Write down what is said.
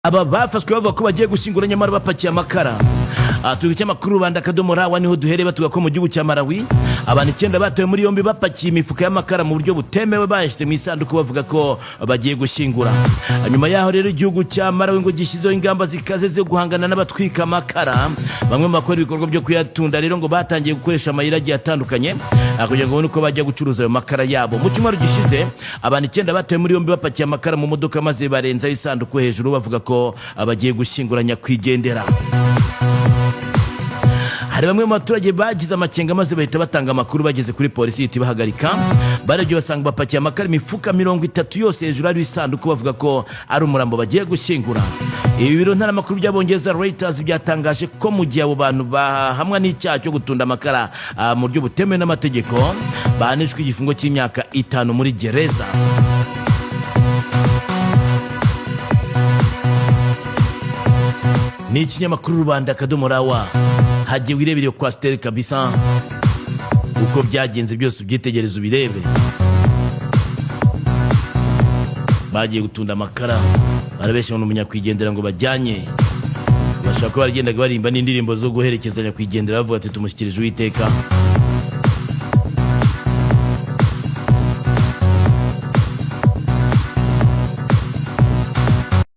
aba bafashwe bavuga ko bagiye gushyingura nyamara bapakiye amakara. Tugiye makuru Rwanda Kadomora wa niho duhere batuga ko mu gihugu cya Malawi abantu 9 batoye muri yombi bapakiye imifuka y'amakara mu buryo butemewe bayashite mu isanduku bavuga ko bagiye gushyingura. Nyuma yaho rero igihugu cya Malawi ngo gishizeho ingamba zikaze zo guhangana n'abatwika amakara. Bamwe mu bakora ibikorwa byo kuyatunda rero ngo batangiye gukoresha amayiragi atandukanye kugira ngo uko bajya gucuruza ayo makara yabo. Mu cyumweru gishize abantu 9 batoye muri yombi bapakiye amakara mu modoka maze barenza isanduku hejuru bavuga ko bagiye gushyingura nyakwigendera. Hari bamwe mu baturage bagize amakenga maze bahita batanga amakuru bageze kuri polisi itibahagarika. Barebye basanga bapakiye amakara imifuka 30 yose hejuru ari isanduku bavuga ko ari umurambo bagiye gushyingura. Ibi biro ntara makuru by'abongereza Reuters byatangaje ko mu gihe abo bantu bahamwa n'icyaha cyo gutunda amakara mu buryo butemewe n'amategeko bahanishwe igifungo cy'imyaka 5 muri gereza. Ni ikinyamakuru Rwanda Kadomora wa hagiye wirebere kwa Stella kabisa uko byagenze byose ubyitegereza ubirebe. Bagiye gutunda amakara barabeshya mu munyakwigendera ngo bajyanye bashaka ko baragendaga barimba n'indirimbo zo guherekezanya kwigendera bavuga ati tumushyikirije Uwiteka.